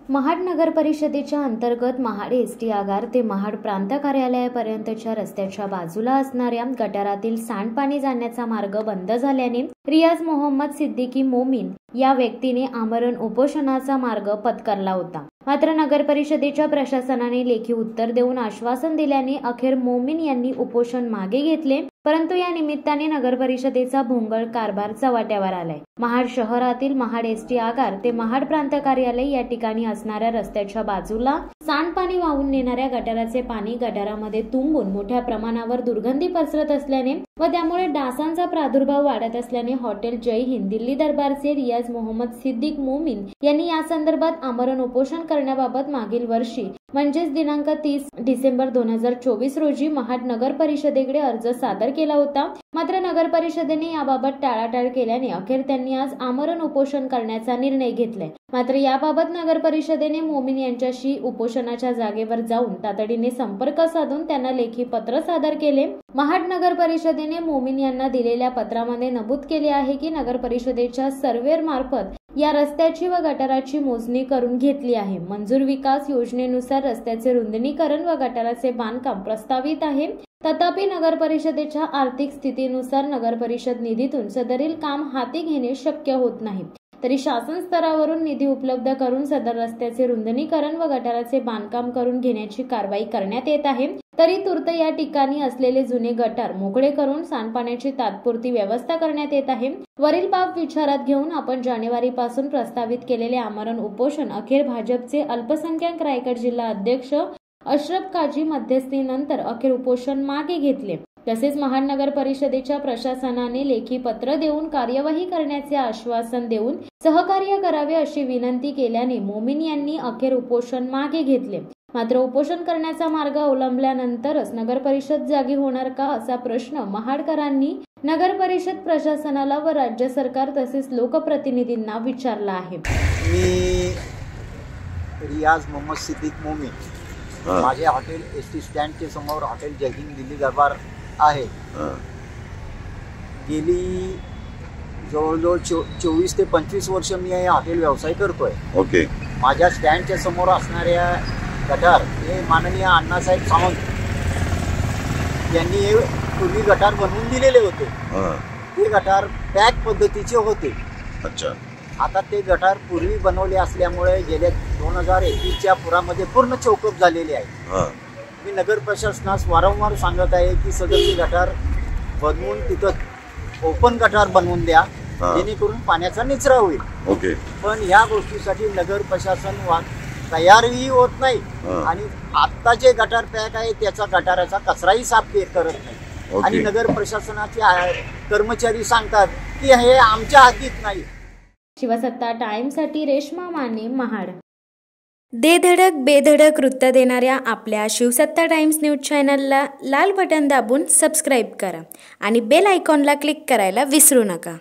महाड नगर परिषदेच्या अंतर्गत महाड एसटी आगार ते महाड प्रांत कार्यालयापर्यंतच्या रस्त्याच्या बाजूला असणाऱ्या गटारातील सांडपाणी जाण्याचा मार्ग बंद झाल्याने रियाज मोहम्मद सिद्दीकी मोमीन या व्यक्तीने आमरण उपोषणाचा मार्ग पत्करला होता। मात्र नगर परिषदेच्या प्रशासनाने लेखी उत्तर देऊन आश्वासन दिल्याने अखेर मोमीन यांनी उपोषण मागे घेतले। परंतु या निमित्ताने नगर परिषदेचा भोंगळ कारभार चव्हाट्यावर आलाय। महाड शहरातील महाड एसटी आगार ते महाड प्रांत कार्यालय या ठिकाणी असणाऱ्या रस्त्याच्या बाजूला सांडपाणी वाहून नेणाऱ्या गटाराचे पाणी गटारामध्ये तुंबून मोठ्या प्रमाणावर दुर्गंधी पसरत असल्याने व त्यामुळे डासांचा प्रादुर्भाव वाढत असल्याने हॉटेल जय हिंद दिल्ली दरबारचे रियाज मोहम्मद सिद्दीक मोमीन यांनी या संदर्भात आमरण उपोषण करण्याबाबत मागील वर्षी म्हणजेच दिनांक 30 डिसेंबर 2024 रोजी महाड नगर परिषदेकडे अर्ज सादर केला होता। मात्र नगर परिषदेने याबाबत टाळाटाळ केल्याने अखेर त्यांनी आज आमरण उपोषण करण्याचा निर्णय घेतलाय। मात्र याबाबत नगर परिषदेने मोमीन यांच्याशी उपोषणाच्या जागेवर जाऊन तातडीने संपर्क साधून त्यांना लेखी पत्र सादर केले। महाड नगर परिषदेने मोमीन यांना दिलेल्या पत्रामध्ये नमूद केले आहे की नगर परिषदेच्या सर्व्हेर मार्फत या रस्त्याची व गटाराची मोजणी करून घेतली आहे। मंजूर विकास योजनेनुसार रस्त्याचे रुंदीकरण व गटाराचे बांधकाम प्रस्तावित आहे। तथापि नगर परिषदेच्या आर्थिक स्थितीनुसार नगर परिषद निधीतून सदरील काम हाती घेणे शक्य होत नाही। तरी शासन स्तरावरून निधी उपलब्ध करून सदर रस्त्याचे रुंदीकरण व गटाराचे बांधकाम करून घेण्याची कारवाई करण्यात येत आहे। तरी तूर्त या ठिकाणी असलेले जुने गटार मोकळे करून सांडपाण्याची तात्पुरती व्यवस्था करण्यात येत आहे। वरील बाब विचारात घेऊन आपण जानेवारी पासून प्रस्तावित केलेले आमरण उपोषण अखेर भाजपचे अल्पसंख्याक रायगड जिल्हा अध्यक्ष अशरफ काजी मध्यस्थीनंतर अखेर उपोषण मागे घेतले। तसेच महाड नगर परिषदेच्या प्रशासनाने लेखी पत्र देऊन कार्यवाही करण्याचे आश्वासन देऊन सहकार्य करावे अशी विनंती केल्याने मोमीन यांनी अखेर उपोषण मागे घेतले। मात्र उपोषण करण्याचा मार्ग अवलंबल्यानंतरच नगर परिषद जागी होणार का असा प्रश्न महाडकरांनी नगर परिषद प्रशासनाला व राज्य सरकार तसेच लोकप्रतिनिधींना विचारला आहे। मी रियाज मोहम्मद सिद्दीक मोमीन, माझे हॉटेल एसटी स्टँडचे समोर हॉटेल जय हिंद दिल्ली दरबार आहे। गेली जवळजवळ 24 ते 25 वर्ष मी हे हॉटेल व्यवसाय करतोय। ओके। माझ्या स्टँडच्या समोर असणाऱ्या गटार हे माननीय अण्णासाहेब सावंत यांनी हे पूर्वी गटार बनवून दिलेले होते। ते गटार पॅक पद्धतीचे होते। अच्छा। आता ते गटार पूर्वी बनवले असल्यामुळे गेल्या 2021च्या पुरामध्ये पूर्ण चौकअप झालेले आहे। मी नगर प्रशासनास वारंवार सांगत आहे की सदरचे गटार बनवून तिथं ओपन गटार बनवून द्या जेणेकरून पाण्याचा निचरा होईल। ओके। पण या गोष्टीसाठी नगर प्रशासन तयारही होत नाही आणि आता जे गटार पॅक आहे त्याचा गटाराचा कचराही साफ करत नाही। आणि नगर प्रशासनाचे कर्मचारी सांगतात की हे आमच्या हातीत नाही। शिवसत्ता टाइम्ससाठी रेश्मा माने, महाड। दे धडक बेधडक वृत्त देणाऱ्या आपल्या शिवसत्ता टाइम्स न्यूज चॅनलला लाल बटन दाबून सबस्क्राईब करा आणि बेल आयकॉनला क्लिक करायला विसरू नका।